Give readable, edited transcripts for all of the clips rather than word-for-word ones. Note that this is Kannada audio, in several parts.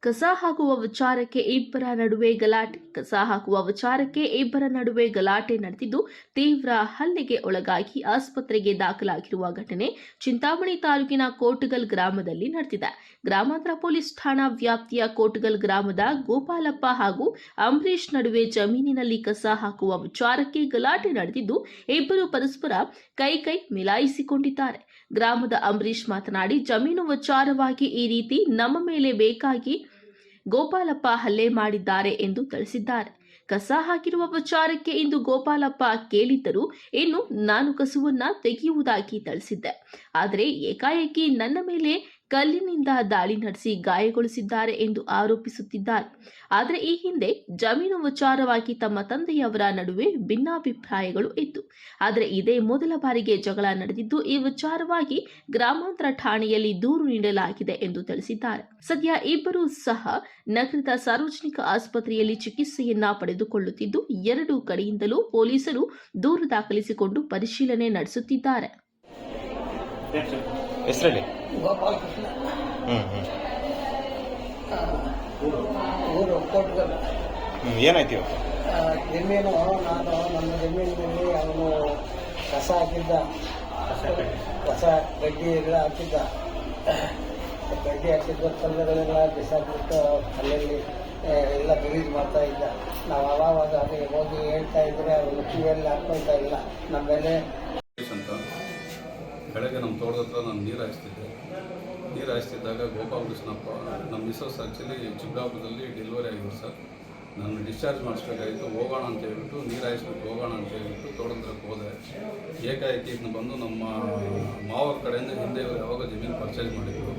ಕಸ ಹಾಕುವ ವಿಚಾರಕ್ಕೆ ಇಬ್ಬರ ನಡುವೆ ಗಲಾಟೆ ನಡೆದಿದ್ದು ತೀವ್ರ ಹಲ್ಲೆಗೆ ಒಳಗಾಗಿ ಆಸ್ಪತ್ರೆಗೆ ದಾಖಲಾಗಿರುವ ಘಟನೆ ಚಿಂತಾಮಣಿ ತಾಲೂಕಿನ ಕೋಟಗಲ್ ಗ್ರಾಮದಲ್ಲಿ ನಡೆದಿದೆ. ಗ್ರಾಮಾಂತರ ಪೊಲೀಸ್ ಠಾಣಾ ವ್ಯಾಪ್ತಿಯ ಕೋಟಗಲ್ ಗ್ರಾಮದ ಗೋಪಾಲಪ್ಪ ಹಾಗೂ ಅಂಬರೀಶ್ ನಡುವೆ ಜಮೀನಿನಲ್ಲಿ ಕಸ ಹಾಕುವ ವಿಚಾರಕ್ಕೆ ಗಲಾಟೆ ನಡೆದಿದ್ದು ಇಬ್ಬರು ಪರಸ್ಪರ ಕೈ ಮಿಲಾಯಿಸಿಕೊಂಡಿದ್ದಾರೆ. ಗ್ರಾಮದ ಅಂಬರೀಶ್ ಮಾತನಾಡಿ, ಜಮೀನು ವಿಚಾರವಾಗಿ ಈ ರೀತಿ ನಮ್ಮ ಮೇಲೆ ಬೇಕಾಗಿ ಗೋಪಾಲಪ್ಪ ಹಲ್ಲೆ ಮಾಡಿದ್ದಾರೆ ಎಂದು ತಿಳಿಸಿದ್ದಾರೆ. ಕಸ ಹಾಕಿರುವ ವಿಚಾರಕ್ಕೆ ಇಂದು ಗೋಪಾಲಪ್ಪ ಕೇಳಿದ್ದರು. ಇನ್ನು ನಾನು ಕಸವನ್ನ ತೆಗೆಯುವುದಾಗಿ ತಿಳಿಸಿದ್ದೆ. ಆದರೆ ಏಕಾಏಕಿ ನನ್ನ ಮೇಲೆ ಕಲ್ಲಿನಿಂದ ದಾಳಿ ನಡೆಸಿ ಗಾಯಗೊಳಿಸಿದ್ದಾರೆ ಎಂದು ಆರೋಪಿಸುತ್ತಿದ್ದಾರೆ. ಆದರೆ ಈ ಹಿಂದೆ ಜಮೀನು ವಿಚಾರವಾಗಿ ತಮ್ಮ ತಂದೆಯವರ ನಡುವೆ ಭಿನ್ನಾಭಿಪ್ರಾಯಗಳು ಇತ್ತು. ಆದರೆ ಇದೇ ಮೊದಲ ಬಾರಿಗೆ ಜಗಳ ನಡೆದಿದ್ದು ಈ ವಿಚಾರವಾಗಿ ಗ್ರಾಮಾಂತರ ಠಾಣೆಯಲ್ಲಿ ದೂರು ನೀಡಲಾಗಿದೆ ಎಂದು ತಿಳಿಸಿದ್ದಾರೆ. ಸದ್ಯ ಇಬ್ಬರೂ ಸಹ ನಗರದ ಸಾರ್ವಜನಿಕ ಆಸ್ಪತ್ರೆಯಲ್ಲಿ ಚಿಕಿತ್ಸೆಯನ್ನ ಪಡೆದುಕೊಳ್ಳುತ್ತಿದ್ದು ಎರಡೂ ಕಡೆಯಿಂದಲೂ ಪೊಲೀಸರು ದೂರು ದಾಖಲಿಸಿಕೊಂಡು ಪರಿಶೀಲನೆ ನಡೆಸುತ್ತಿದ್ದಾರೆ. ಗೋಪಾಲಕೃಷ್ಣ ಊರು ಕೋಟಗಲ್. ಏನಾಯ್ತು? ಜಮೀನು ನಮ್ಮ ಜಮೀನಿನಲ್ಲಿ ಅವನು ಕಸ ಹಾಕಿದ್ದ, ಕಸ ಗಡ್ಡಿ ಎಲ್ಲ ಹಾಕಿದ್ದ, ಕಲ್ಲುಗಳೆಲ್ಲ ಬಿಸಾಕ್ಬಿಟ್ಟು ಅಲ್ಲಲ್ಲಿ ಎಲ್ಲ ಗಲೀಜು ಮಾಡ್ತಾ ಇದ್ದ. ನಾವು ಅವಾಗ ಅದಕ್ಕೆ ಹೋಗಿ ಹೇಳ್ತಾ ಇದ್ರೆ ಅವನು ಕಿವಿಯಲ್ಲಿ ಹಾಕ್ಕೊಳ್ತಾ ಇಲ್ಲ. ನಮ್ಮ ಮೇಲೆ ಬೆಳಗ್ಗೆ ನಮ್ಮ ತೋಟದ ಹತ್ರ ನಾನು ನೀರು ಹಾಯಿಸ್ತಿದ್ದಾಗ ಗೋಪಾಲ ಕೃಷ್ಣಪ್ಪ ನಮ್ಮ ಮಿಸಸ್ ಆ್ಯಕ್ಚುಲಿ ಚಿಕ್ಕಬಳ್ಳಾಪುರದಲ್ಲಿ ಡೆಲಿವರಿ ಆಗಿದ್ರು ಸರ್. ನಾನು ಡಿಸ್ಚಾರ್ಜ್ ಮಾಡಿಸ್ಬೇಕಾಗಿತ್ತು, ಹೋಗೋಣ ಅಂತ ಹೇಳ್ಬಿಟ್ಟು ನೀರು ಹಾಯಿಸ್ಬಿಟ್ಟು ಹೋಗೋಣ ಅಂತ ಹೇಳ್ಬಿಟ್ಟು ತೋಟದ ಹತ್ರಕ್ಕೆ ಹೋದೆ. ಏಕಾಏಕಿ ಇದನ್ನು ಬಂದು ನಮ್ಮ ಮಾವರ ಕಡೆಯಿಂದ ಹಿಂದೆ ಇವರು ಯಾವಾಗ ಜಮೀನು ಪರ್ಚೇಸ್ ಮಾಡಿದ್ರು,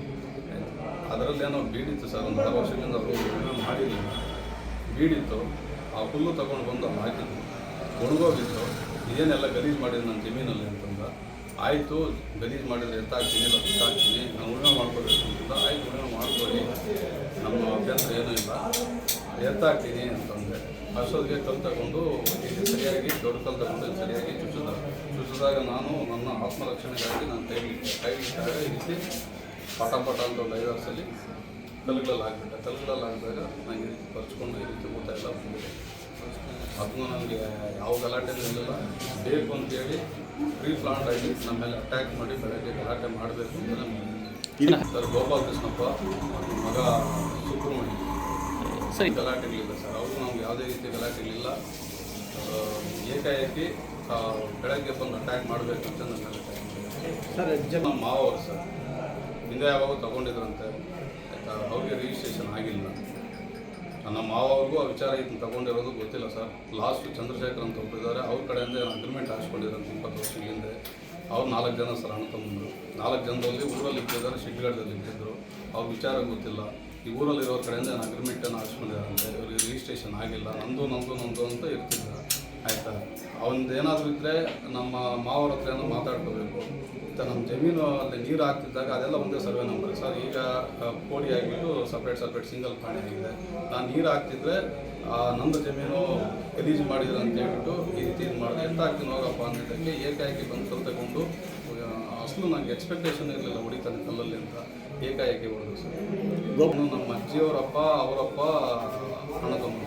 ಅದರಲ್ಲೇನೋ ಬೀಡಿತ್ತು ಸರ್. ಒಂದು 6 ವರ್ಷದಿಂದ ಅವರು ಮಾಡಿರಲಿಲ್ಲ, ಬೀಡಿತ್ತು. ಆ ಹುಲ್ಲು ತೊಗೊಂಡು ಬಂದು ಅಲ್ಲಿ ಹಾಕಿದ್ದು, ಒಣಗೋಗಿತ್ತು. ಏನೆಲ್ಲ ಗಲೀಜು ಮಾಡಿದ್ರು ನನ್ನ ಜಮೀನಲ್ಲಿ ಅಂತಂದ. ಆಯಿತು, ಗಲೀಜು ಮಾಡಿದರೆ ಎತ್ತಾಕ್ತೀನಿ, ಇಲ್ಲ ಸುತ್ತಾಕ್ತೀನಿ, ನಾನು ಉಳುಮೆ ಮಾಡ್ಕೋಬೇಕು ಅಂತಂದ. ಆಯ್ತು, ಉಳುಮೆ ಮಾಡ್ಕೊಳ್ಳಿ, ನಮ್ಮ ಅಭ್ಯಂತರ ಏನೂ ಇಲ್ಲ, ಎತ್ತಾಕ್ತೀನಿ ಅಂತಂದೆ. ಅಷ್ಟೊತ್ತಿಗೆ ಕಲ್ಲು ತಗೊಂಡು ಇಲ್ಲಿ ಸರಿಯಾಗಿ ದೊಡ್ಡ ಕಲ್ಲು ತಗೊಂಡು ಸರಿಯಾಗಿ ಚುಚ್ಚಿದಾಗ ನಾನು ನನ್ನ ಆತ್ಮರಕ್ಷಣೆಗಾಗಿ ನಾನು ಕೈಗಿಟ್ಟಾಗ ಈ ರೀತಿ ಪಟ ಅಂತ ಒಂದು 5 ವರ್ಷದಲ್ಲಿ ಕಲ್ಲುಗಳಲ್ಲಿ ಹಾಕಿದಾಗ ನನಗೆ ಈ ರೀತಿ ಪರ್ಚ್ಕೊಂಡು ಈ ರೀತಿ ಊಟ ಎಲ್ಲ ಬಂದಿದೆ. ಅದನ್ನು ನನಗೆ ಯಾವ ಗಲಾಟೆನೂ ಇರಲಿಲ್ಲ. ಬೇಕು ಅಂತೇಳಿ ಪ್ರೀ ಪ್ಲಾಂಟ್ ಆಗಿ ನಮ್ಮ ಮೇಲೆ ಅಟ್ಯಾಕ್ ಮಾಡಿ ಬೆಳಗ್ಗೆ ಗಲಾಟೆ ಮಾಡಬೇಕು ಅಂತಲೇ ಸರ್. ಗೋಪಾಲ ಕೃಷ್ಣಪ್ಪ ಮಗ ಸುಬ್ರಹ್ಮಣ್ಯ ಗಲಾಟೆಗಳಿಲ್ಲ ಸರ್. ಅವರು ನಮ್ಗೆ ಯಾವುದೇ ರೀತಿ ಗಲಾಟೆಗಳಿಲ್ಲ. ಏಕಾಏಕಿ ಬೆಳಗ್ಗೆ ಬಂದು ಅಟ್ಯಾಕ್ ಮಾಡಬೇಕು ಅಂತ ನನ್ನ ಮೇಲೆ ಸರ್. ನಮ್ಮ ಮಾವರು ಸರ್ ಹಿಂದೆ ಯಾವಾಗ ತೊಗೊಂಡಿದ್ರಂತೆ, ಆಯಿತಾ, ಅವ್ರಿಗೆ ರಿಜಿಸ್ಟ್ರೇಷನ್ ಆಗಿಲ್ಲ. ನಮ್ಮ ಮಾವವ್ರಿಗೂ ಆ ವಿಚಾರ ಇದನ್ನು ತೊಗೊಂಡಿರೋದು ಗೊತ್ತಿಲ್ಲ ಸರ್. ಲಾಸ್ಟು ಚಂದ್ರಶೇಖರ್ ಅಂತ ಒಬ್ಬರಿದ್ದಾರೆ, ಅವ್ರ ಕಡೆಯಿಂದ ಅಗ್ರಿಮೆಂಟ್ ಹಾಕ್ಸ್ಕೊಂಡಿದ್ದಾರೆ 20 ವರ್ಷದ ಹಿಂದೆ. ಅವ್ರು 4 ಜನ ಸರ್, ಅಣ್ಣ ತಮ್ಮಂದರು. 4 ಜನದಲ್ಲಿ ಊರಲ್ಲಿ ಇಟ್ಟಿದ್ದಾರೆ, ಶಿಡ್ಗಡದಲ್ಲಿ ಇಟ್ಟಿದ್ದರು. ಅವ್ರ ವಿಚಾರ ಗೊತ್ತಿಲ್ಲ. ಈ ಊರಲ್ಲಿರೋ ಕಡೆಯಿಂದ ಅಗ್ರಿಮೆಂಟನ್ನು ಹಾಕ್ಸ್ಕೊಂಡಿದ್ದಾರಂತೆ. ಇವ್ರಿಗೆ ರಿಜಿಸ್ಟ್ರೇಷನ್ ಆಗಿಲ್ಲ. ನಂದು ಅಂತ ಇರ್ತಿದ್ದ, ಆಯಿತಾ. ಅವನದೇನಾದರೂ ಇದ್ದರೆ ನಮ್ಮ ಮಾವರ ಹತ್ರ ಏನೋ ಮಾತಾಡ್ಕೋಬೇಕು. ನಮ್ಮ ಜಮೀನು ಅಲ್ಲಿ ನೀರು ಹಾಕ್ತಿದ್ದಾಗ ಅದೆಲ್ಲ ಒಂದೇ ಸರ್ವೆ ನಂಬರ್ ಸರ್. ಈಗ ಕೋಡಿ ಆಗಿಬಿಟ್ಟು ಸಪ್ರೇಟ್ ಸಿಂಗಲ್ ಪಾಣಿ ಆಗಿದೆ. ನಾನು ನೀರು ಹಾಕ್ತಿದ್ರೆ ನಂದು ಜಮೀನು ಗಲೀಜು ಮಾಡಿದ್ರು ಅಂತ ಹೇಳ್ಬಿಟ್ಟು ಈ ರೀತಿ ಇದು ಮಾಡಿದೆ. ಎಂತ ಹಾಕ್ತೀನಿ ಹೋಗಪ್ಪ ಅಂದಿದ್ದಕ್ಕೆ ಏಕಾಏಕಿ ಬಂದು ಕಲ್ಲು ತಗೊಂಡು, ಅಸಲು ನನಗೆ ಎಕ್ಸ್ಪೆಕ್ಟೇಷನ್ ಇರಲಿಲ್ಲ ಹೊಡಿತಾನೆ ಕಲ್ಲಲ್ಲಿ ಅಂತ. ಏಕಾಏಕಿ ಹೊಡೆದು ಸರ್. ನಮ್ಮ ಅಜ್ಜಿಯವರಪ್ಪ ಅವರಪ್ಪ ಅಣ್ಣ ತಮ್ಮ